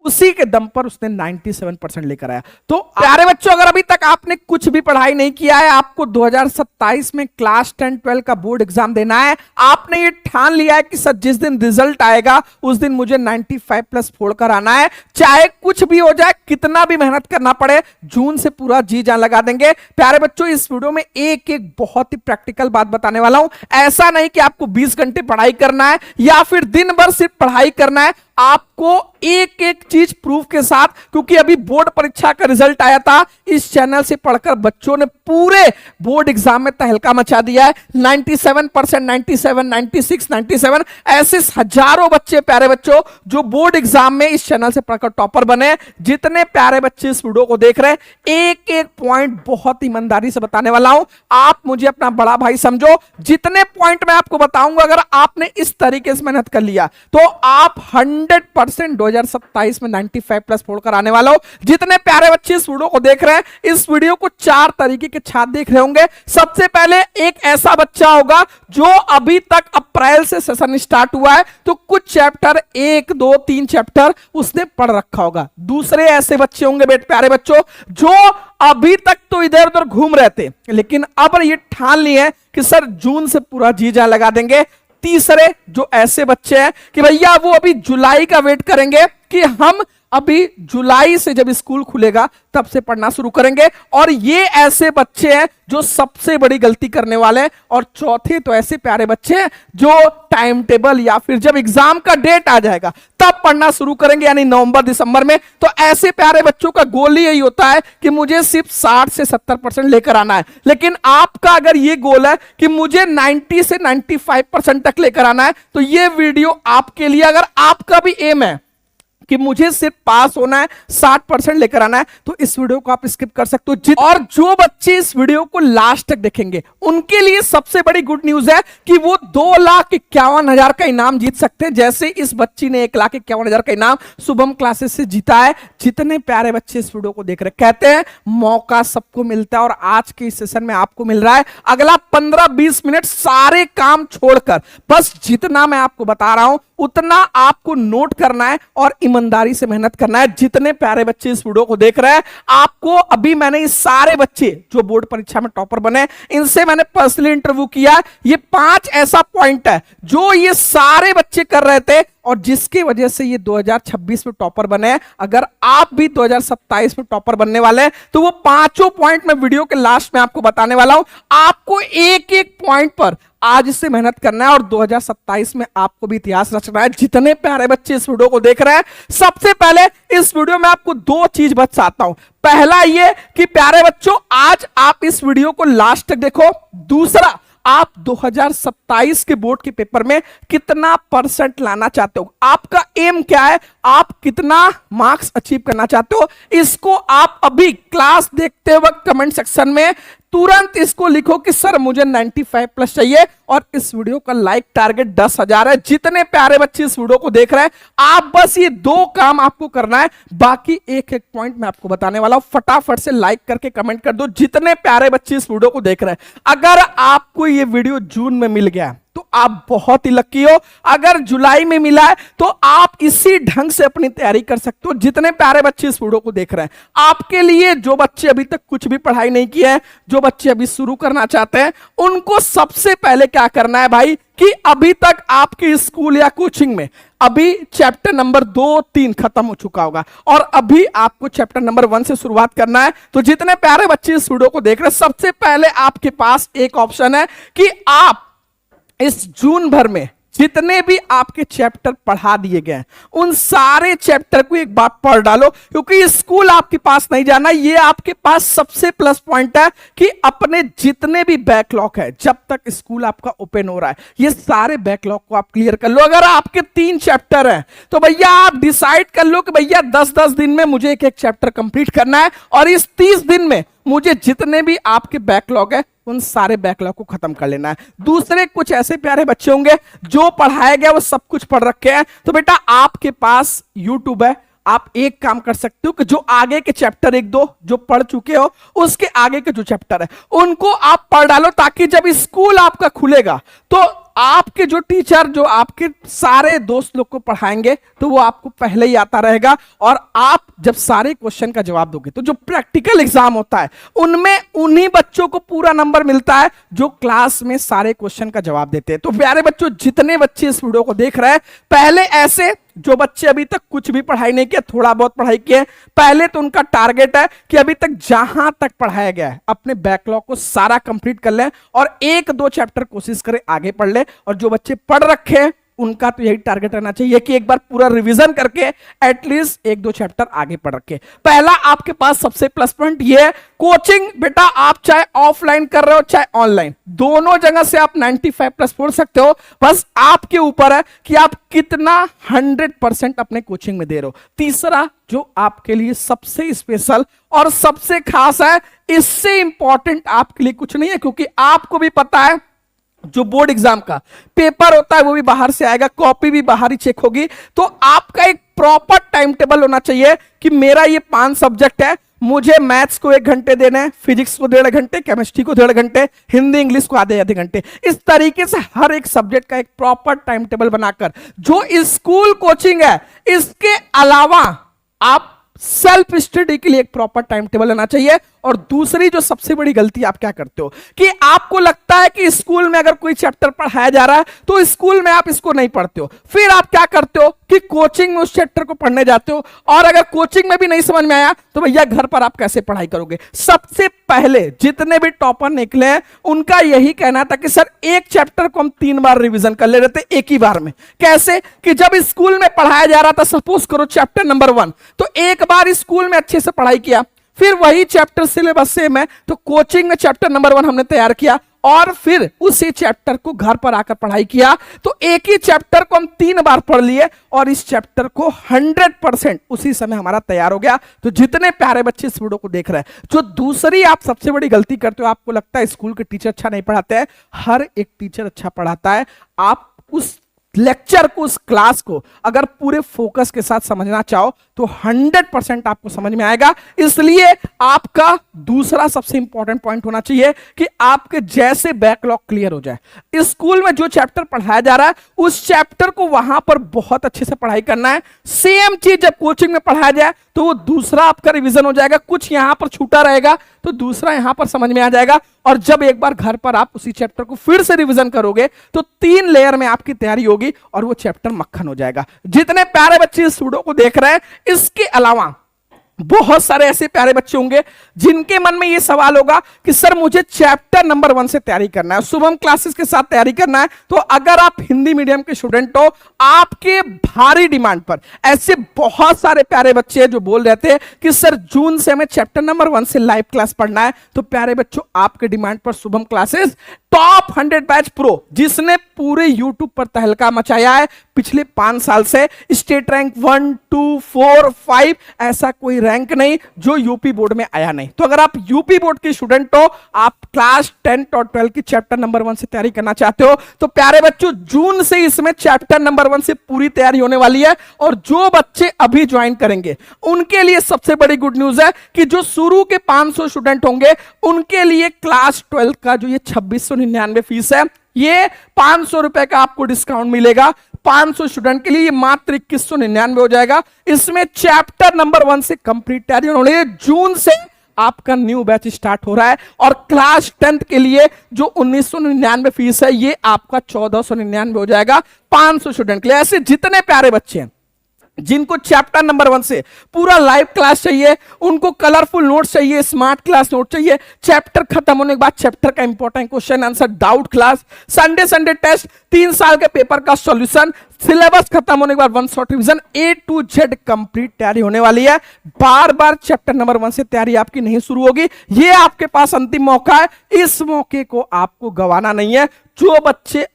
उसी के दम पर उसने 97% लेकर आया। तो प्यारे बच्चों, अगर अभी तक आपने कुछ भी पढ़ाई नहीं किया है, आपको 2027 में क्लास 10-12 का बोर्ड एग्जाम देना है, आपने ये ठान लिया है कि सर जिस दिन रिजल्ट आएगा उस दिन मुझे 95+ फोड़ कर आना है, चाहे कुछ भी हो जाए, कितना भी मेहनत करना पड़े, जून से पूरा जी जान लगा देंगे। प्यारे बच्चों, इस वीडियो में एक एक बहुत ही प्रैक्टिकल बात बताने वाला हूं। ऐसा नहीं कि आपको 20 घंटे पढ़ाई करना है या फिर दिन भर सिर्फ पढ़ाई करना है, आपको एक एक चीज प्रूफ के साथ, क्योंकि अभी बोर्ड परीक्षा का रिजल्ट आया था, इस चैनल से पढ़कर बच्चों ने पूरे बोर्ड एग्जाम में तहलका मचा दिया है। 97%, 97, 96, 97 ऐसे हजारों बच्चे, प्यारे बच्चों, जो बोर्ड एग्जाम में इस चैनल से पढ़कर टॉपर बने। जितने प्यारे बच्चे इस वीडियो को देख रहे हैं, एक एक पॉइंट बहुत ईमानदारी से बताने वाला हूं। आप मुझे अपना बड़ा भाई समझो। जितने पॉइंट मैं आपको बताऊंगा, अगर आपने इस तरीके से मेहनत कर लिया तो आप 100% 2027 में 95+ फोड़कर आने वाला हो। जितने प्यारे बच्चे इस वीडियो को देख रहे हैं, इस वीडियो को 4 तरीके के छात्र देख रहे होंगे। सबसे पहले एक ऐसा बच्चा होगा जो अभी तक अप्रैल से सेशन स्टार्ट हुआ है, तो कुछ चैप्टर 1, 2, 3 चैप्टर उसने पढ़ रखा होगा। दूसरे ऐसे बच्चे होंगे प्यारे बच्चों जो अभी तक तो इधर उधर घूम रहे थे, लेकिन अब ये ठान लिए कि सर जून से पूरा जी जान लगा देंगे। तीसरे जो ऐसे बच्चे हैं कि भैया वो अभी जुलाई का वेट करेंगे कि हम अभी जुलाई से जब स्कूल खुलेगा तब से पढ़ना शुरू करेंगे, और ये ऐसे बच्चे हैं जो सबसे बड़ी गलती करने वाले हैं। और चौथे तो ऐसे प्यारे बच्चे हैं जो टाइम टेबल या फिर जब एग्जाम का डेट आ जाएगा तब पढ़ना शुरू करेंगे, यानी नवंबर दिसंबर में। तो ऐसे प्यारे बच्चों का गोल ही यही होता है कि मुझे सिर्फ 60 से 70% लेकर आना है। लेकिन आपका अगर ये गोल है कि मुझे 90 से 95% तक लेकर आना है, तो ये वीडियो आपके लिए। अगर आपका भी एम है कि मुझे सिर्फ पास होना है, 60% लेकर आना है, तो इस वीडियो को आप स्किप कर सकते हो। और जो बच्चे इस वीडियो को लास्ट तक देखेंगे उनके लिए सबसे बड़ी गुड न्यूज है कि वो 2,51,000 का इनाम जीत सकते हैं। जैसे इस बच्ची ने 1,51,000 का इनाम शुभम क्लासेस से जीता है। जितने प्यारे बच्चे इस वीडियो को देख रहे, कहते हैं मौका सबको मिलता है, और आज के इस सेशन में आपको मिल रहा है। अगला 15-20 मिनट सारे काम छोड़कर बस जितना मैं आपको बता रहा हूं उतना आपको नोट करना है और ईमानदारी से मेहनत करना है। जितने प्यारे बच्चे इस वीडियो को देख रहे हैं, आपको अभी मैंने इस सारे बच्चे जो बोर्ड परीक्षा में टॉपर बने, इनसे मैंने पर्सनली इंटरव्यू किया। ये 5 ऐसा पॉइंट है जो ये सारे बच्चे कर रहे थे और जिसकी वजह से ये 2026 में टॉपर बने हैं। अगर आप भी 2027 में टॉपर बनने वाले हैं तो वो 5 पॉइंट मैं वीडियो के लास्ट में आपको बताने वाला हूं। आपको एक एक पॉइंट पर आज से मेहनत करना है और 2027 में आपको भी इतिहास रचना है। जितने प्यारे बच्चे इस वीडियो को देख रहे हैं, सबसे पहले इस वीडियो में आपको 2 चीज बताता हूं। पहला ये कि प्यारे बच्चों, आज आप इस वीडियो को लास्ट तक देखो। दूसरा, आप 2027 के बोर्ड के पेपर में कितना % लाना चाहते हो, आपका एम क्या है, आप कितना मार्क्स अचीव करना चाहते हो, इसको आप अभी क्लास देखते वक्त कमेंट सेक्शन में तुरंत इसको लिखो कि सर मुझे 95+ चाहिए। और इस वीडियो का लाइक टारगेट 10,000 है। जितने प्यारे बच्चे इस वीडियो को देख रहे हैं, आप बस ये 2 काम आपको करना है, बाकी एक एक पॉइंट मैं आपको बताने वाला हूं। फटाफट से लाइक करके कमेंट कर दो जितने प्यारे बच्चे इस वीडियो को देख रहे हैं। अगर आपको ये वीडियो जून में मिल गया तो आप बहुत ही लकी हो। अगर जुलाई में मिला है तो आप इसी ढंग से अपनी तैयारी कर सकते हो। जितने प्यारे बच्चे इस वीडियो को देख रहे हैं, आपके लिए जो बच्चे अभी तक कुछ भी पढ़ाई नहीं किए हैं, जो बच्चे अभी शुरू करना चाहते हैं, उनको सबसे पहले क्या करना है भाई कि अभी तक आपके स्कूल या कोचिंग में अभी चैप्टर नंबर 2, 3 खत्म हो चुका होगा और अभी आपको चैप्टर नंबर 1 से शुरुआत करना है। तो जितने प्यारे बच्चे इस वीडियो को देख रहे हैं, सबसे पहले आपके पास एक ऑप्शन है कि आप इस जून भर में जितने भी आपके चैप्टर पढ़ा दिए गए हैं उन सारे चैप्टर को एक बार पढ़ डालो, क्योंकि स्कूल आपके पास नहीं जाना। ये आपके पास सबसे प्लस पॉइंट है कि अपने जितने भी बैकलॉग है, जब तक स्कूल आपका ओपन हो रहा है, ये सारे बैकलॉग को आप क्लियर कर लो। अगर आपके 3 चैप्टर हैं तो भैया आप डिसाइड कर लो कि भैया 10-10 दिन में मुझे एक चैप्टर कंप्लीट करना है, और इस 30 दिन में मुझे जितने भी आपके बैकलॉग है उन सारे बैकलॉग को खत्म कर लेना है। दूसरे कुछ ऐसे प्यारे बच्चे होंगे जो पढ़ाया गया वो सब कुछ पढ़ रखे हैं, तो बेटा आपके पास यूट्यूब है, आप एक काम कर सकते हो कि जो आगे के चैप्टर 1-2 जो पढ़ चुके हो, उसके आगे के जो चैप्टर है उनको आप पढ़ डालो, ताकि जब स्कूल आपका खुलेगा तो आपके जो टीचर जो आपके सारे दोस्त लोग को पढ़ाएंगे तो वो आपको पहले ही आता रहेगा, और आप जब सारे क्वेश्चन का जवाब दोगे तो जो प्रैक्टिकल एग्जाम होता है उनमें उन्हीं बच्चों को पूरा नंबर मिलता है जो क्लास में सारे क्वेश्चन का जवाब देते हैं। तो प्यारे बच्चों, जितने बच्चे इस वीडियो को देख रहे हैं, पहले ऐसे जो बच्चे अभी तक कुछ भी पढ़ाई नहीं किया, थोड़ा बहुत पढ़ाई किए, पहले तो उनका टारगेट है कि अभी तक जहां तक पढ़ाया गया है अपने बैकलॉग को सारा कंप्लीट कर लें और एक दो चैप्टर कोशिश करें आगे पढ़ ले। और जो बच्चे पढ़ रखे हैं उनका तो यही टारगेट रहना चाहिए कि एक बार पूरा रिवीजन करके एटलीस्ट एक दो चैप्टर आगे पढ़ रखे। पहला आपके पास सबसे प्लस पॉइंट ये है, कोचिंग बेटा आप चाहे ऑफलाइन कर रहे हो चाहे ऑनलाइन, दोनों जगह से आप 95 प्लस पढ़ सकते हो। बस आपके ऊपर है कि आप कितना 100% अपने कोचिंग में दे रहे हो। तीसरा जो आपके लिए सबसे स्पेशल और सबसे खास है, इससे इंपॉर्टेंट आपके लिए कुछ नहीं है, क्योंकि आपको भी पता है जो बोर्ड एग्जाम का पेपर होता है वो भी बाहर से आएगा, कॉपी भी बाहर ही चेक होगी। तो आपका एक प्रॉपर टाइम टेबल होना चाहिए कि मेरा ये 5 सब्जेक्ट है, मुझे मैथ्स को 1 घंटे देना है, फिजिक्स को 1.5 घंटे, केमिस्ट्री को 1.5 घंटे, हिंदी इंग्लिश को आधे घंटे। इस तरीके से हर एक सब्जेक्ट का एक प्रॉपर टाइम टेबल बनाकर जो स्कूल कोचिंग है इसके अलावा आप सेल्फ स्टडी के लिए एक प्रॉपर टाइम टेबल लेना चाहिए। और दूसरी जो सबसे बड़ी गलती आप क्या करते हो कि आपको लगता है कि स्कूल में अगर कोई चैप्टर पढ़ाया जा रहा है तो स्कूल में आप इसको नहीं पढ़ते हो, फिर आप क्या करते हो कि कोचिंग में उस चैप्टर को पढ़ने जाते हो, और अगर कोचिंग में भी नहीं समझ में आया तो भैया घर पर आप कैसे पढ़ाई करोगे। सबसे पहले जितने भी टॉपर निकले हैं उनका यही कहना था कि सर एक चैप्टर को हम 3 बार रिवीजन कर ले रहे थे एक ही बार में। कैसे कि जब स्कूल में पढ़ाया जा रहा था, सपोज करो चैप्टर नंबर 1, तो एक बार स्कूल में अच्छे से पढ़ाई किया, फिर वही चैप्टर सिलेबस सेम है तो कोचिंग में चैप्टर नंबर 1 हमने तैयार किया और फिर उसी चैप्टर को घर पर आकर पढ़ाई किया, तो एक ही चैप्टर को हम 3 बार पढ़ लिए और इस चैप्टर को 100% उसी समय हमारा तैयार हो गया। तो जितने प्यारे बच्चे इस वीडियो को देख रहे हैं, जो दूसरी आप सबसे बड़ी गलती करते हो, आपको लगता है स्कूल के टीचर अच्छा नहीं पढ़ाते हैं, हर एक टीचर अच्छा पढ़ाता है। आप उस लेक्चर को, उस क्लास को अगर पूरे फोकस के साथ समझना चाहो तो 100% आपको समझ में आएगा। इसलिए आपका दूसरा सबसे इंपॉर्टेंट पॉइंट होना चाहिए कि आपके जैसे बैकलॉग क्लियर हो जाए। स्कूल में जो चैप्टर पढ़ाया जा रहा है उस चैप्टर को वहां पर बहुत अच्छे से पढ़ाई करना है। सेम चीज जब कोचिंग में पढ़ाया जाए तो वो दूसरा आपका रिवीजन हो जाएगा, कुछ यहां पर छूटा रहेगा तो दूसरा यहां पर समझ में आ जाएगा। और जब एक बार घर पर आप उसी चैप्टर को फिर से रिवीजन करोगे तो 3 लेयर में आपकी तैयारी होगी और वो चैप्टर मक्खन हो जाएगा। जितने प्यारे बच्चे इस वीडियो को देख रहे हैं, इसके अलावा बहुत सारे ऐसे प्यारे बच्चे होंगे जिनके मन में यह सवाल होगा कि सर मुझे चैप्टर नंबर 1 से तैयारी करना है, शुभम क्लासेस के साथ तैयारी करना है। तो अगर आप हिंदी मीडियम के स्टूडेंट हो, आपके भारी डिमांड पर ऐसे बहुत सारे प्यारे बच्चे हैं जो बोल रहे थे कि सर जून से हमें चैप्टर नंबर 1 से लाइव क्लास पढ़ना है। तो प्यारे बच्चों, आपके डिमांड पर Shubham classes top 100 batch pro, जिसने पूरे यूट्यूब पर तहलका मचाया है पिछले 5 साल से, स्टेट रैंक 1, 2, 4, 5, ऐसा कोई रैंक नहीं जो यूपी बोर्ड में आया नहीं। तो अगर आप यूपी बोर्ड के स्टूडेंट हो, आप क्लास 10 और 12 की चैप्टर नंबर 1 से तैयारी करना चाहते हो, तो प्यारे बच्चों जून से इसमें चैप्टर नंबर 1 से पूरी तैयारी होने वाली है। और जो बच्चे अभी ज्वाइन करेंगे उनके लिए सबसे बड़ी गुड न्यूज है कि जो शुरू के 500 स्टूडेंट होंगे उनके लिए क्लास 12 का जो ये 2699 फीस है, ये 500 रुपए का आपको डिस्काउंट मिलेगा। 500 स्टूडेंट के लिए ये मात्र 2199 हो जाएगा। इसमें चैप्टर नंबर 1 से कंप्लीट तैयारी होने वाली है। जून से आपका न्यू बैच स्टार्ट हो रहा है और क्लास 10 के लिए जो 1999 फीस है ये आपका 1499 हो जाएगा 500 स्टूडेंट के लिए। ऐसे जितने प्यारे बच्चे हैं जिनको चैप्टर नंबर 1 से पूरा लाइव क्लास चाहिए, उनको कलरफुल नोट्स चाहिए, स्मार्ट क्लास नोट चाहिए, चैप्टर खत्म होने के बाद चैप्टर का important question answer, doubt class, Sunday test, 3 साल के पेपर का सॉल्यूशन, सिलेबस खत्म होने के बाद 1 shot revision, A to Z complete तैयारी होने वाली है। बार बार चैप्टर नंबर 1 से तैयारी आपकी नहीं शुरू होगी, ये आपके पास अंतिम मौका है। इस मौके को आपको गंवाना नहीं है। जो बच्चे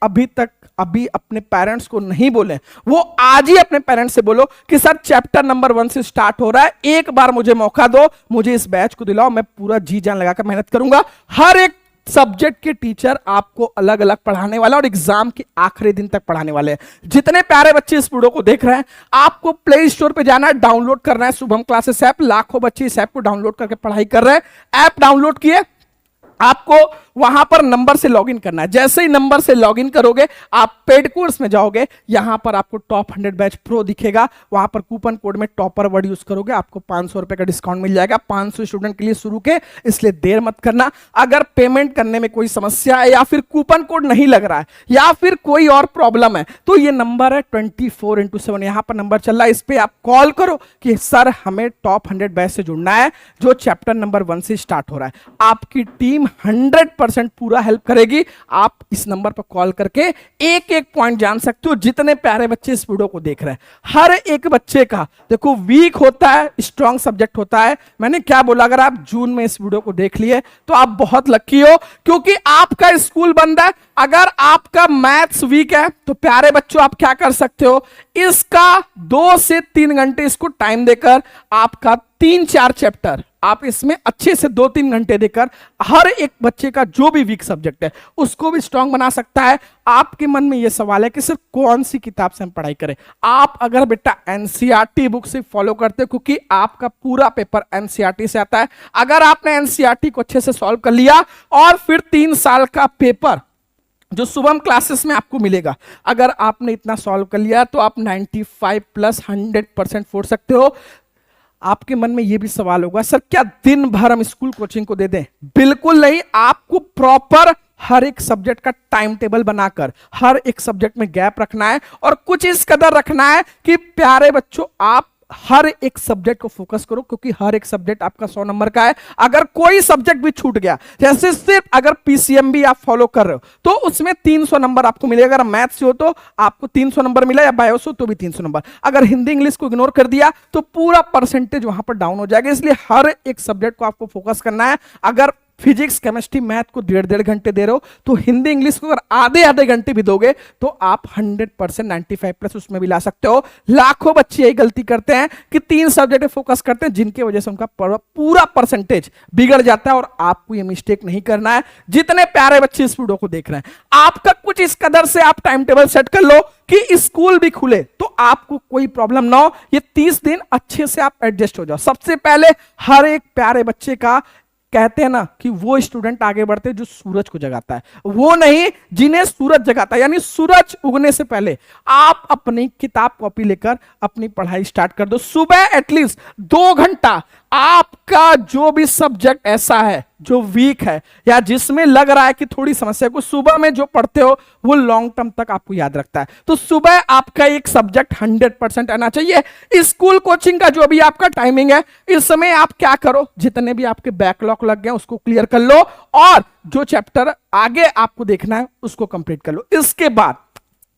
अभी अपने पेरेंट्स को नहीं बोले, वो आज ही अपने पेरेंट्स से बोलो कि सर चैप्टर नंबर 1 से स्टार्ट हो रहा है, एक बार मुझे मौका दो, मुझे इस बैच को दिलाओ, मैं पूरा जी जान लगाकर मेहनत करूंगा। हर एक सब्जेक्ट के टीचर आपको अलग अलग पढ़ाने वाला और एग्जाम के आखिरी दिन तक पढ़ाने वाले हैं। जितने प्यारे बच्चे इस वीडियो को देख रहे हैं, आपको प्ले स्टोर पे जाना है, डाउनलोड करना है शुभम क्लासेस ऐप। लाखों बच्चे इस ऐप को डाउनलोड करके पढ़ाई कर रहे हैं। ऐप डाउनलोड किए, आपको वहां पर नंबर से लॉगिन करना है। जैसे ही नंबर से लॉगिन करोगे आप पेड कोर्स में जाओगे, यहां पर आपको टॉप 100 बैच प्रो दिखेगा, वहां पर कूपन कोड में टॉपर वर्ड यूज करोगे, आपको 500 रुपए का डिस्काउंट मिल जाएगा। 500 स्टूडेंट के लिए शुरू के, इसलिए देर मत करना। अगर पेमेंट करने में कोई समस्या है या फिर कूपन कोड नहीं लग रहा है या फिर कोई और प्रॉब्लम है तो ये नंबर है 24x7, यहां पर नंबर चल रहा है, इस पे आप कॉल करो कि सर हमें टॉप 100 बैच से जुड़ना है जो चैप्टर नंबर 1 से स्टार्ट हो रहा है। आपकी टीम 100% पूरा हेल्प करेगी। आप इस नंबर पर कॉल करके एक एक पॉइंट जान सकते हो। जितने प्यारे बच्चे इस वीडियो को देख रहे हैं, हर एक बच्चे का देखो वीक होता है, स्ट्रॉन्ग सब्जेक्ट होता है। मैंने क्या बोला, अगर आप जून में इस वीडियो को देख लिए तो आप बहुत लकी हो, क्योंकि आपका स्कूल बंद है। अगर आपका मैथ्स वीक है तो प्यारे बच्चों आप क्या कर सकते हो, इसका 2 से 3 घंटे इसको टाइम देकर आपका 3-4 चैप्टर आप इसमें अच्छे से 2-3 घंटे देकर हर एक बच्चे का जो भी वीक सब्जेक्ट है उसको भी स्ट्रांग बना सकता है। आपके मन में यह सवाल है कि सिर्फ कौन सी किताब से हम पढ़ाई करें। आप अगर बेटा एनसीईआरटी बुक से फॉलो करते हो, क्योंकि आपका पूरा पेपर एनसीईआरटी से आता है। अगर आपने एनसीईआरटी को अच्छे से सॉल्व कर लिया और फिर 3 साल का पेपर जो शुभम क्लासेस में आपको मिलेगा, अगर आपने इतना सॉल्व कर लिया तो आप 95+ 100% फोड़ सकते हो। आपके मन में यह भी सवाल होगा, सर क्या दिन भर हम स्कूल कोचिंग को दे दें? बिल्कुल नहीं, आपको प्रॉपर हर एक सब्जेक्ट का टाइम टेबल बनाकर हर एक सब्जेक्ट में गैप रखना है और कुछ इस कदर रखना है कि प्यारे बच्चों आप हर एक सब्जेक्ट को फोकस करो, क्योंकि हर एक सब्जेक्ट आपका 100 नंबर का है। अगर कोई सब्जेक्ट भी छूट गया, जैसे सिर्फ अगर पीसीएमबी आप फॉलो कर रहे हो तो उसमें 300 नंबर आपको मिलेगा। अगर मैथ्स से हो तो आपको 300 नंबर मिला, या बायो से हो तो भी 300 नंबर। अगर हिंदी इंग्लिश को इग्नोर कर दिया तो पूरा परसेंटेज वहां पर डाउन हो जाएगा। इसलिए हर एक सब्जेक्ट को आपको फोकस करना है। अगर फिजिक्स केमिस्ट्री मैथ को 1.5 घंटे दे रहे हो तो हिंदी इंग्लिश को अगर आधे घंटे भी दोगे तो आप 100% 95+ उसमें भी ला सकते हो। लाखों बच्चे यही गलती करते हैं कि 3 सब्जेक्ट फोकस करते हैं, जिनकी वजह से उनका पूरा परसेंटेज बिगड़ जाता है। और आपको ये मिस्टेक नहीं करना है। जितने प्यारे बच्चे इस वीडियो को देख रहे हैं, आपका कुछ इस कदर से आप टाइम टेबल सेट कर लो कि स्कूल भी खुले तो आपको कोई प्रॉब्लम ना हो। ये 30 दिन अच्छे से आप एडजस्ट हो जाओ। सबसे पहले हर एक प्यारे बच्चे का कहते हैं ना कि वो स्टूडेंट आगे बढ़ते हैं जो सूरज को जगाता है, वो नहीं जिन्हें सूरज जगाता है। यानी सूरज उगने से पहले आप अपनी किताब कॉपी लेकर अपनी पढ़ाई स्टार्ट कर दो। सुबह एटलीस्ट 2 घंटा आपका जो भी सब्जेक्ट ऐसा है जो वीक है या जिसमें लग रहा है कि थोड़ी समस्या को, सुबह में जो पढ़ते हो वो लॉन्ग टर्म तक आपको याद रखता है। तो सुबह आपका एक सब्जेक्ट 100% आना चाहिए। स्कूल कोचिंग का जो भी आपका टाइमिंग है, इस समय आप क्या करो, जितने भी आपके बैकलॉग लग गए उसको क्लियर कर लो और जो चैप्टर आगे आपको देखना है उसको कंप्लीट कर लो। इसके बाद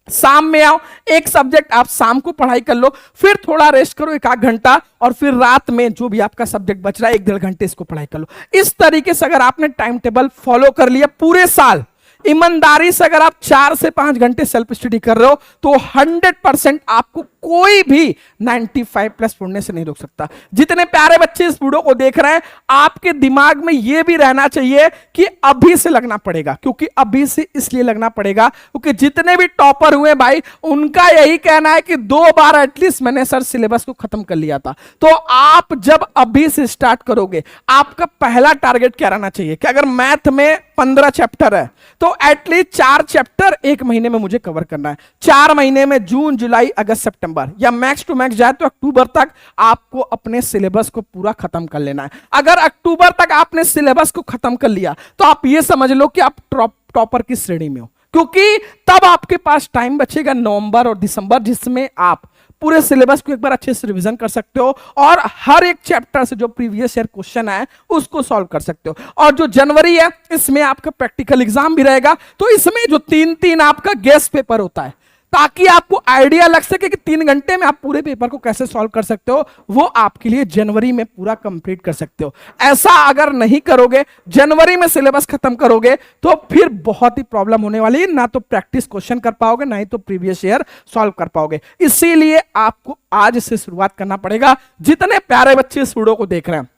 शाम में आओ, एक सब्जेक्ट आप शाम को पढ़ाई कर लो, फिर थोड़ा रेस्ट करो 1-8 घंटा, और फिर रात में जो भी आपका सब्जेक्ट बच रहा है 1-1.5 घंटे इसको पढ़ाई कर लो। इस तरीके से अगर आपने टाइम टेबल फॉलो कर लिया पूरे साल, ईमानदारी से अगर आप 4 से 5 घंटे सेल्फ स्टडी कर रहे हो तो 100% आपको कोई भी 95+ पढ़ने से नहीं रोक सकता। जितने प्यारे बच्चे इस वीडियो को देख रहे हैं, आपके दिमाग में यह भी रहना चाहिए कि अभी से लगना पड़ेगा। क्योंकि अभी से इसलिए लगना पड़ेगा क्योंकि जितने भी टॉपर हुए भाई, उनका यही कहना है कि 2 बार एटलीस्ट मैंने सर सिलेबस को खत्म कर लिया था। तो आप जब अभी से स्टार्ट करोगे, आपका पहला टारगेट क्या रहना चाहिए कि अगर मैथ में 15 चैप्टर है तो एटलीस्ट 4 चैप्टर 1 महीने में मुझे कवर करना है। 4 महीने में जून, जुलाई, अगस्त, सितंबर, या मैक्स टू मैक्स जाए तो अक्टूबर तक आपको अपने सिलेबस को पूरा खत्म कर लेना है। अगर अक्टूबर तक आपने सिलेबस को खत्म कर लिया तो आप ये समझ लो कि आप टॉपर की श्रेणी में हो, क्योंकि तब आपके पास टाइम बचेगा नवंबर और दिसंबर, जिसमें आप पूरे सिलेबस को एक बार अच्छे से रिवीजन कर सकते हो और हर एक चैप्टर से जो प्रीवियस ईयर क्वेश्चन है उसको सॉल्व कर सकते हो। और जो जनवरी है इसमें आपका प्रैक्टिकल एग्जाम भी रहेगा, तो इसमें जो 3-3 आपका गेस्ट पेपर होता है, ताकि आपको आइडिया लग सके कि 3 घंटे में आप पूरे पेपर को कैसे सॉल्व कर सकते हो, वो आपके लिए जनवरी में पूरा कंप्लीट कर सकते हो। ऐसा अगर नहीं करोगे, जनवरी में सिलेबस खत्म करोगे, तो फिर बहुत ही प्रॉब्लम होने वाली है। ना तो प्रैक्टिस क्वेश्चन कर पाओगे, ना ही तो प्रीवियस ईयर सॉल्व कर पाओगे। इसीलिए आपको आज से शुरुआत करना पड़ेगा। जितने प्यारे बच्चे इस वीडियो को देख रहे हैं,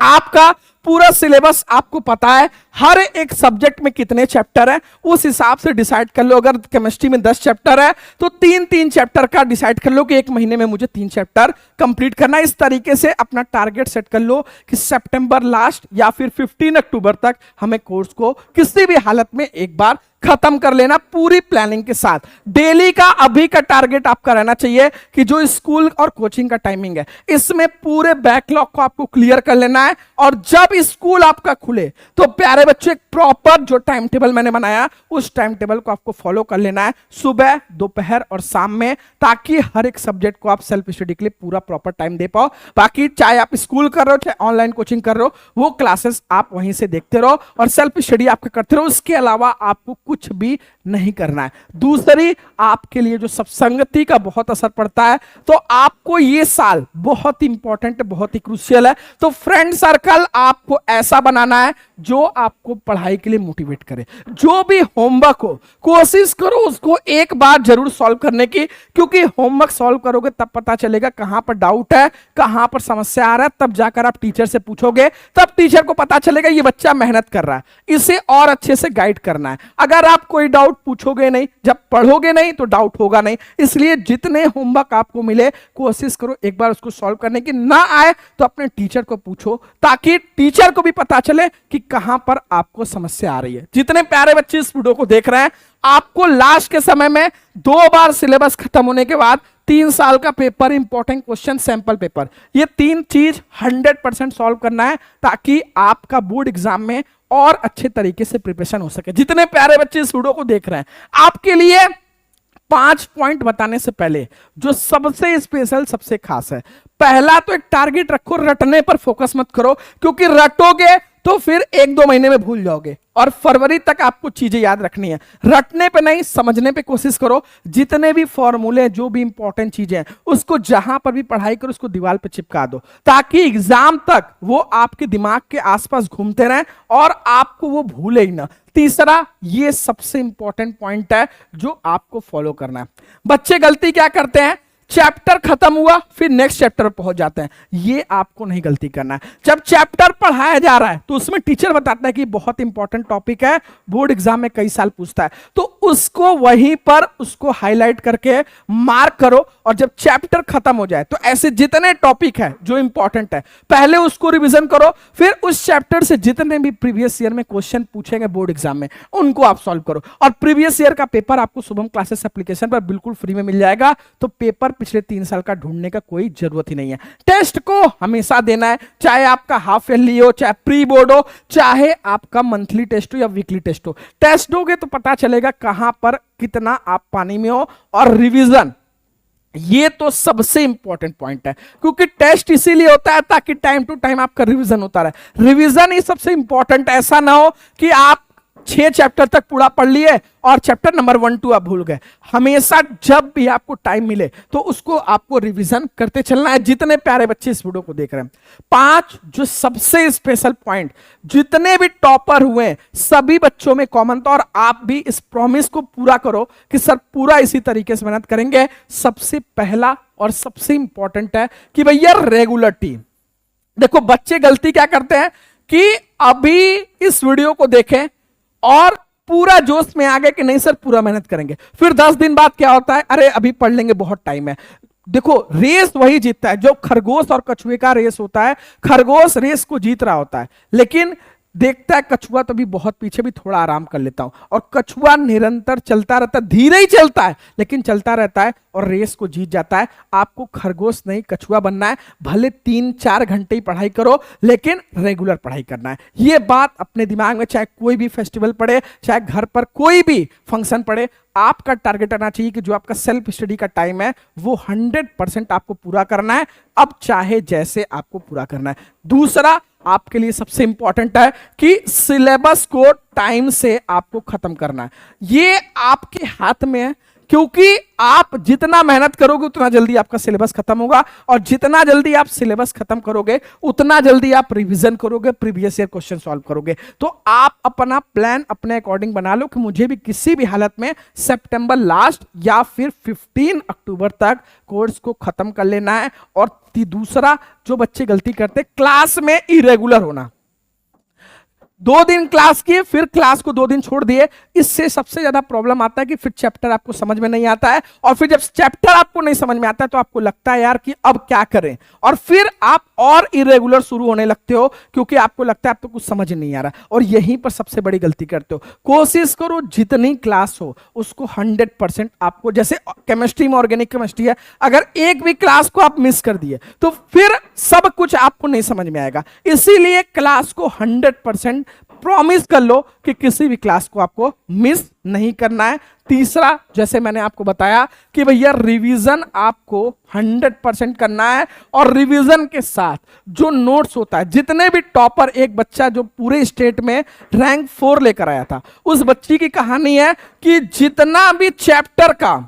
आपका पूरा सिलेबस आपको पता है, हर एक सब्जेक्ट में कितने चैप्टर है उस हिसाब से डिसाइड कर लो। अगर केमिस्ट्री में 10 चैप्टर है तो 3-3 चैप्टर का डिसाइड कर लो कि एक महीने में मुझे 3 चैप्टर कंप्लीट करना है। इस तरीके से अपना टारगेट सेट कर लो कि सितंबर लास्ट या फिर 15 अक्टूबर तक हमें कोर्स को किसी भी हालत में एक बार खत्म कर लेना, पूरी प्लानिंग के साथ। डेली का अभी का टारगेट आपका रहना चाहिए कि जो स्कूल और कोचिंग का टाइमिंग है इसमें पूरे बैकलॉग को आपको क्लियर कर लेना है। और जब स्कूल आपका खुले तो प्यारे बच्चों एक प्रॉपर जो टाइम टेबल मैंने बनाया उस टाइम टेबल को आपको फॉलो कर लेना है, सुबह, दोपहर और शाम में, ताकि हर एक सब्जेक्ट को आप सेल्फ स्टडी के लिए पूरा प्रॉपर टाइम दे पाओ। बाकी चाहे आप स्कूल कर रहे हो चाहे ऑनलाइन कोचिंग कर रहे हो, वो क्लासेस आप वहीं से देखते रहो और सेल्फ स्टडी आपका करते रहो। उसके अलावा आपको कुछ भी नहीं करना है। दूसरी, आपके लिए जो सत्संगति का बहुत असर पड़ता है, तो आपको ये साल बहुत इंपॉर्टेंट, बहुत ही क्रूशियल है। तो फ्रेंड सर्कल आपको ऐसा बनाना है जो आपको पढ़ाई के लिए मोटिवेट करे। जो भी होमवर्क हो कोशिश करो उसको एक बार जरूर सॉल्व करने की, क्योंकि होमवर्क सॉल्व करोगे तब पता चलेगा कहां पर डाउट है, कहां पर समस्या आ रहा है। तब जाकर आप टीचर से पूछोगे, तब टीचर को पता चलेगा ये बच्चा मेहनत कर रहा है, इसे और अच्छे से गाइड करना है। अगर आप कोई डाउट पूछोगे नहीं, जब पढ़ोगे नहीं तो डाउट होगा नहीं। इसलिए जितने होमवर्क आपको मिले कोशिश करो एक बार उसको सॉल्व करने की। ना आए तो अपने टीचर को पूछो, ताकि टीचर को भी पता चले कि कहां पर आपको समस्या आ रही है। जितने प्यारे बच्चे इस वीडियो को देख रहे हैं, आपको लास्ट के समय में 2 बार सिलेबस खत्म होने के बाद 3 साल का paper, important question, sample paper, ये 3 चीज 100% सॉल्व करना है, ताकि आपका बोर्ड एग्जाम में और अच्छे तरीके से प्रिपरेशन हो सके। जितने प्यारे बच्चे इस वीडियो को देख रहे हैं, आपके लिए 5 पॉइंट बताने से पहले जो सबसे स्पेशल, सबसे खास है। पहला तो एक टारगेट रखो, रटने पर फोकस मत करो, क्योंकि रटोगे तो फिर 1-2 महीने में भूल जाओगे और फरवरी तक आपको चीजें याद रखनी है। रटने पे नहीं, समझने पे कोशिश करो। जितने भी फॉर्मूले, जो भी इंपॉर्टेंट चीजें हैं, उसको जहां पर भी पढ़ाई करो उसको दीवार पे चिपका दो, ताकि एग्जाम तक वो आपके दिमाग के आसपास घूमते रहें और आपको वो भूले ही ना। तीसरा, ये सबसे इंपॉर्टेंट पॉइंट है जो आपको फॉलो करना है। बच्चे गलती क्या करते हैं, चैप्टर खत्म हुआ फिर नेक्स्ट चैप्टर पहुंच जाते हैं। ये आपको नहीं गलती करना है। जब चैप्टर पढ़ाया जा रहा है तो उसमें टीचर बताता है कि बहुत इंपॉर्टेंट टॉपिक है, बोर्ड एग्जाम में कई साल पूछता है, तो उसको वहीं पर उसको हाईलाइट करके मार्क करो। और जब चैप्टर खत्म हो जाए तो ऐसे जितने टॉपिक है जो इंपॉर्टेंट है पहले उसको रिवीजन करो, फिर उस चैप्टर से जितने भी प्रीवियस ईयर में क्वेश्चन पूछेंगे बोर्ड एग्जाम में उनको आप सॉल्व करो। और प्रीवियस ईयर का पेपर आपको शुभम क्लासेस एप्लीकेशन पर बिल्कुल फ्री में मिल जाएगा, तो पेपर पिछले 3 साल का ढूंढने का कोई जरूरत ही नहीं है। टेस्ट को हमेशा देना है, चाहे आपका हाफ ईयरली हो, चाहे प्री बोर्ड हो, चाहे आपका मंथली टेस्ट हो या वीकली टेस्ट हो। टेस्ट दोगे तो पता चलेगा कहां पर कितना आप पानी में हो। और रिवीजन, ये तो सबसे इंपॉर्टेंट पॉइंट है, क्योंकि टेस्ट इसीलिए होता है ताकि टाइम टू टाइम आपका रिवीजन होता रहे। रिवीजन ही सबसे इंपॉर्टेंट। ऐसा ना हो कि आप 6 चैप्टर तक पूरा पढ़ लिए और चैप्टर नंबर 1-2 आप भूल गए। हमेशा जब भी आपको टाइम मिले तो उसको आपको रिवीजन करते चलना है। जितने प्यारे बच्चे इस वीडियो को देख रहे हैं, 5 जो सबसे स्पेशल पॉइंट, जितने भी टॉपर हुए सभी बच्चों में कॉमन था, और आप भी इस प्रॉमिस को पूरा करो कि सर पूरा इसी तरीके से मेहनत करेंगे। सबसे पहला और सबसे इंपॉर्टेंट है कि भैया रेगुलर टीम। देखो बच्चे गलती क्या करते हैं कि अभी इस वीडियो को देखें और पूरा जोश में आ गए कि नहीं सर पूरा मेहनत करेंगे, फिर 10 दिन बाद क्या होता है, अरे अभी पढ़ लेंगे बहुत टाइम है। देखो रेस वही जीतता है जो खरगोश और कछुए का रेस होता है। खरगोश रेस को जीत रहा होता है, लेकिन देखता है कछुआ तो भी बहुत पीछे, भी थोड़ा आराम कर लेता हूं। और कछुआ निरंतर चलता रहता है, धीरे ही चलता है लेकिन चलता रहता है और रेस को जीत जाता है। आपको खरगोश नहीं कछुआ बनना है। भले 3-4 घंटे ही पढ़ाई करो लेकिन रेगुलर पढ़ाई करना है। ये बात अपने दिमाग में, चाहे कोई भी फेस्टिवल पड़े, चाहे घर पर कोई भी फंक्शन पड़े, आपका टारगेट आना चाहिए कि जो आपका सेल्फ स्टडी का टाइम है वो 100% आपको पूरा करना है। अब चाहे जैसे आपको पूरा करना है। दूसरा आपके लिए सबसे इंपॉर्टेंट है कि सिलेबस को टाइम से आपको खत्म करना है। ये आपके हाथ में है, क्योंकि आप जितना मेहनत करोगे उतना जल्दी आपका सिलेबस खत्म होगा, और जितना जल्दी आप सिलेबस खत्म करोगे उतना जल्दी आप रिवीजन करोगे, प्रीवियस ईयर क्वेश्चन सॉल्व करोगे। तो आप अपना प्लान अपने अकॉर्डिंग बना लो कि मुझे भी किसी भी हालत में सितंबर लास्ट या फिर 15 अक्टूबर तक कोर्स को खत्म कर लेना है। और दूसरा जो बच्चे गलती करते, क्लास में इरेगुलर होना। 2 दिन क्लास किए, फिर क्लास को 2 दिन छोड़ दिए। इससे सबसे ज्यादा प्रॉब्लम आता है कि फिर चैप्टर आपको समझ में नहीं आता है, और फिर जब चैप्टर आपको नहीं समझ में आता है तो आपको लगता है यार कि अब क्या करें, और फिर आप और इरेगुलर शुरू होने लगते हो, क्योंकि आपको लगता है अब तो कुछ समझ नहीं आ रहा, और यहीं पर सबसे बड़ी गलती करते हो। कोशिश करो जितनी क्लास हो उसको 100% आपको, जैसे केमिस्ट्री में ऑर्गेनिक केमिस्ट्री है, अगर एक भी क्लास को आप मिस कर दिए तो फिर सब कुछ आपको नहीं समझ में आएगा। इसीलिए क्लास को 100% प्रॉमिस कर लो कि किसी भी क्लास को आपको मिस नहीं करना है। तीसरा, जैसे मैंने आपको बताया कि भैया रिवीजन आपको 100% करना है, और रिवीजन के साथ जो नोट्स होता है, जितने भी टॉपर, एक बच्चा जो पूरे स्टेट में रैंक 4 लेकर आया था, उस बच्ची की कहानी है कि जितना भी चैप्टर का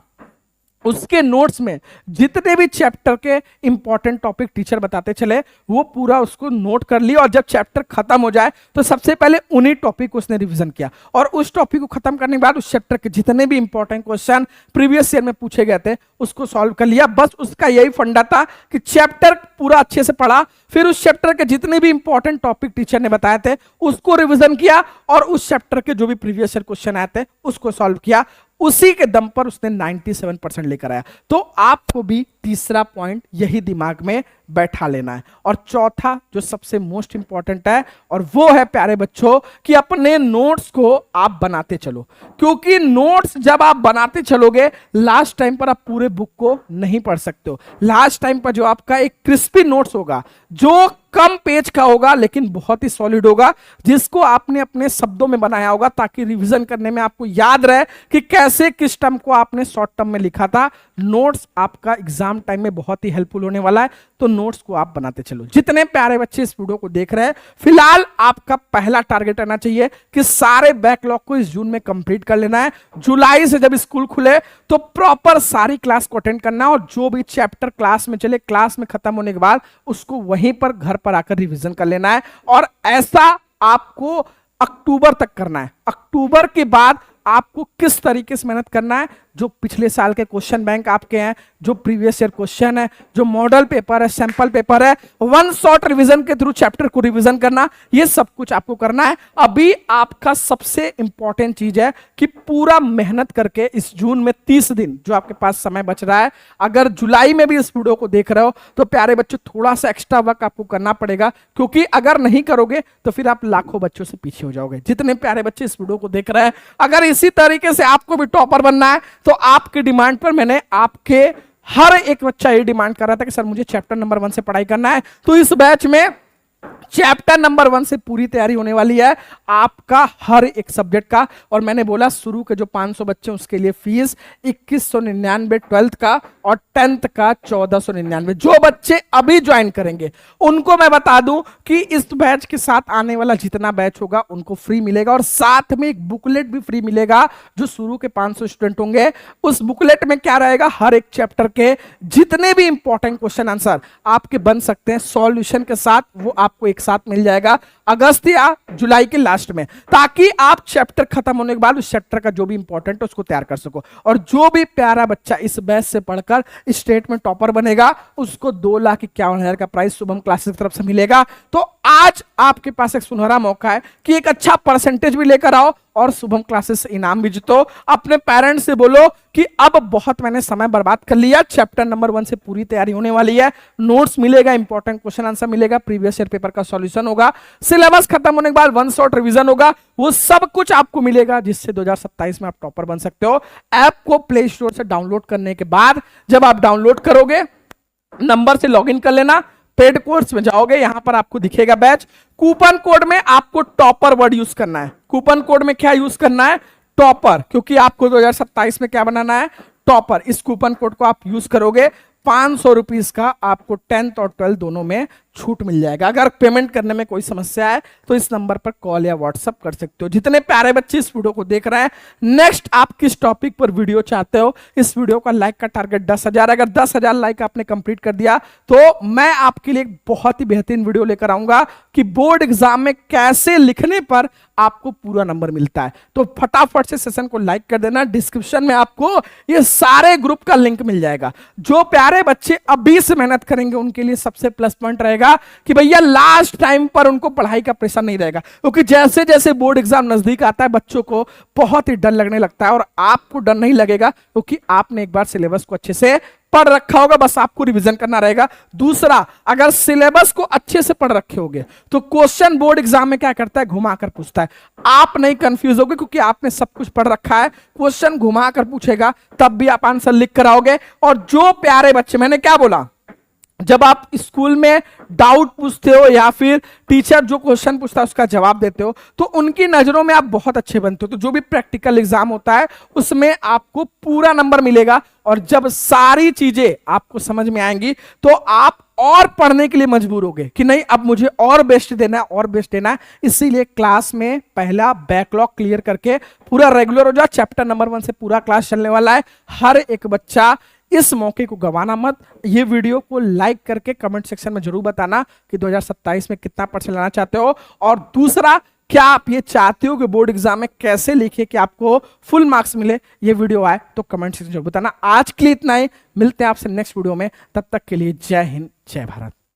उसके नोट्स में जितने भी चैप्टर के इंपॉर्टेंट टॉपिक टीचर बताते चले, वो पूरा उसको नोट कर लिया, और जब चैप्टर खत्म हो जाए तो सबसे पहले उन्हीं टॉपिक को उसने रिवीजन किया, और उस टॉपिक को खत्म करने के बाद उस चैप्टर के जितने भी इंपॉर्टेंट क्वेश्चन प्रीवियस ईयर में पूछे गए थे उसको सॉल्व कर लिया। बस उसका यही फंडा था कि चैप्टर पूरा अच्छे से पढ़ा, फिर उस चैप्टर के जितने भी इंपॉर्टेंट टॉपिक टीचर ने बताए थे उसको रिवीजन किया, और उस चैप्टर के जो भी प्रीवियस ईयर क्वेश्चन आए थे उसको सॉल्व किया। उसी के दम पर उसने 97% लेकर आया। तो आपको भी तीसरा पॉइंट यही दिमाग में बैठा लेना है। और चौथा जो सबसे मोस्ट इंपॉर्टेंट है, और वो है प्यारे बच्चों कि अपने नोट्स को आप बनाते चलो, क्योंकि नोट्स जब आप बनाते चलोगे लास्ट टाइम पर आप पूरे बुक को नहीं पढ़ सकते हो। लास्ट टाइम पर जो आपका एक क्रिस्पी नोट्स होगा, जो कम पेज का होगा लेकिन बहुत ही सॉलिड होगा, जिसको आपने अपने शब्दों में बनाया होगा ताकि रिवीजन करने में आपको याद रहे कि कैसे किस टर्म को आपने शॉर्ट टर्म में लिखा था। नोट्स आपका एग्जाम टाइम में बहुत ही हेल्पफुल होने वाला है, तो नोट्स को आप बनाते चलो। जितने प्यारे बच्चे इस वीडियो को देख रहे हैं, फिलहाल आपका पहला टारगेट रहना चाहिए कि सारे बैकलॉग को इस जून में कंप्लीट कर लेना है। जुलाई से जब स्कूल खुले तो प्रॉपर सारी क्लास को अटेंड करना है, और जो भी चैप्टर क्लास में चले, क्लास में खत्म होने के बाद उसको वहीं पर घर पर आकर रिवीजन कर लेना है। और ऐसा आपको अक्टूबर तक करना है। अक्टूबर के बाद आपको किस तरीके से मेहनत करना है, जो पिछले साल के क्वेश्चन बैंक आपके हैं, जो प्रीवियस ईयर क्वेश्चन है, जो मॉडल पेपर है, सैंपल पेपर है, वन शॉट रिवीजन के थ्रू चैप्टर को रिवीजन करना, ये सब कुछ आपको करना है। अभी आपका सबसे इंपॉर्टेंट चीज है कि पूरा मेहनत करके इस जून में 30 दिन जो आपके पास समय बच रहा है, अगर जुलाई में भी इस वीडियो को देख रहे हो तो प्यारे बच्चों थोड़ा सा एक्स्ट्रा वर्क आपको करना पड़ेगा, क्योंकि अगर नहीं करोगे तो फिर आप लाखों बच्चों से पीछे हो जाओगे। जितने प्यारे बच्चे इस वीडियो को देख रहे हैं, अगर इसी तरीके से आपको भी टॉपर बनना है तो आपकी डिमांड पर मैंने आपके हर एक बच्चा ये डिमांड कर रहा था कि सर मुझे चैप्टर नंबर 1 से पढ़ाई करना है, तो इस बैच में चैप्टर नंबर 1 से पूरी तैयारी होने वाली है आपका हर एक सब्जेक्ट का। और मैंने बोला शुरू के जो 500 बच्चे उसके लिए फीस 2199 12th का, और 10th का 1499। जो बच्चे अभी ज्वाइन करेंगे उनको मैं बता दूं कि इस बैच के साथ आने वाला जितना बैच होगा उनको फ्री मिलेगा, और साथ में एक बुकलेट भी फ्री मिलेगा जो शुरू के 500 स्टूडेंट होंगे। उस बुकलेट में क्या रहेगा, हर एक चैप्टर के जितने भी इंपॉर्टेंट क्वेश्चन आंसर आपके बन सकते हैं सॉल्यूशन के साथ, वो आपको एक साथ मिल जाएगा अगस्त या जुलाई के लास्ट में, ताकि आप चैप्टर खत्म होने के बाद उस चैप्टर का जो भी इंपॉर्टेंट है उसको तैयार कर सको। और जो भी प्यारा बच्चा इस बैच से पढ़कर स्टेट में टॉपर बनेगा उसको 2,51,000 का प्राइस शुभम क्लासेस की तरफ से मिलेगा। तो आज आपके पास एक सुनहरा मौका है कि एक अच्छा परसेंटेज भी लेकर आओ और शुभम क्लासेस से इनाम भी जीतो। अपने पेरेंट्स से बोलो कि अब बहुत मैंने समय बर्बाद कर लिया, चैप्टर नंबर 1 से पूरी तैयारी होने वाली है, नोट्स मिलेगा, इंपॉर्टेंट क्वेश्चन आंसर मिलेगा, प्रीवियस ईयर पेपर का सॉल्यूशन होगा, सिलेबस खत्म होने के बाद वन शॉट रिवीजन होगा, वो सब कुछ आपको मिलेगा जिससे 2027 में आप टॉपर बन सकते हो। ऐप को प्ले स्टोर से डाउनलोड करने के बाद जब आप डाउनलोड करोगे नंबर से लॉगिन कर लेना, पेड कोर्स में जाओगे, यहां पर आपको दिखेगा बैच, कूपन कोड में आपको टॉपर वर्ड यूज करना है। कूपन कोड में क्या यूज करना है, टॉपर, क्योंकि आपको 2027 में क्या बनाना है, टॉपर। इस कूपन कोड को आप यूज करोगे 500 रुपीज का आपको 10th और 12th दोनों में छूट मिल जाएगा। अगर पेमेंट करने में कोई समस्या है तो इस नंबर पर कॉल या व्हाट्सएप कर सकते हो। जितने प्यारे बच्चे इस वीडियो को देख रहे हैं, नेक्स्ट आप किस टॉपिक पर वीडियो चाहते हो, इस वीडियो का लाइक का टारगेट 10,000, अगर 10,000 लाइक आपने कंप्लीट कर दिया तो मैं आपके लिए एक बहुत ही बेहतरीन वीडियो लेकर आऊंगा कि बोर्ड एग्जाम में कैसे लिखने पर आपको पूरा नंबर मिलता है। तो फटाफट से सेशन को लाइक कर देना। डिस्क्रिप्शन में आपको ये सारे ग्रुप का लिंक मिल जाएगा। जो प्यारे बच्चे अभी से मेहनत करेंगे उनके लिए सबसे प्लस पॉइंट रहेगा रहेगा कि भैया लास्ट टाइम पर उनको पढ़ाई का प्रेशर नहीं रहेगा, क्योंकि जैसे जैसे बोर्ड एग्जाम नजदीक आता है बच्चों को बहुत ही डर लगने लगता है, और आपको डर नहीं लगेगा क्योंकि आपने एक बार सिलेबस को अच्छे से पढ़ रखा होगा, बस आपको रिवीजन करना रहेगा। दूसरा, अगर सिलेबस को अच्छे से पढ़ रखे होगे तो क्वेश्चन बोर्ड एग्जाम में क्या करता है, घुमाकर पूछता है। आप नहीं कंफ्यूज होगे क्योंकि आपने सब कुछ पढ़ रखा है। क्वेश्चन घुमाकर पूछेगा तब भी आप आंसर लिख कर आओगे। और जो प्यारे बच्चे, मैंने क्या बोला, जब आप स्कूल में डाउट पूछते हो या फिर टीचर जो क्वेश्चन पूछता है उसका जवाब देते हो तो उनकी नजरों में आप बहुत अच्छे बनते हो। तो जो भी प्रैक्टिकल एग्जाम होता है उसमें आपको पूरा नंबर मिलेगा, और जब सारी चीजें आपको समझ में आएंगी तो आप और पढ़ने के लिए मजबूर होगे कि नहीं अब मुझे और बेस्ट देना है और बेस्ट देना है। इसीलिए क्लास में पहला बैकलॉग क्लियर करके पूरा रेगुलर हो जाओ। चैप्टर नंबर 1 से पूरा क्लास चलने वाला है। हर एक बच्चा इस मौके को गंवाना मत। ये वीडियो को लाइक करके कमेंट सेक्शन में जरूर बताना कि 2027 में कितना % लाना चाहते हो। और दूसरा, क्या आप ये चाहते हो कि बोर्ड एग्जाम में कैसे लिखे कि आपको फुल मार्क्स मिले। ये वीडियो आए तो कमेंट सेक्शन में जरूर बताना। आज के लिए इतना ही, मिलते हैं आपसे नेक्स्ट वीडियो में, तब तक के लिए जय हिंद जय भारत।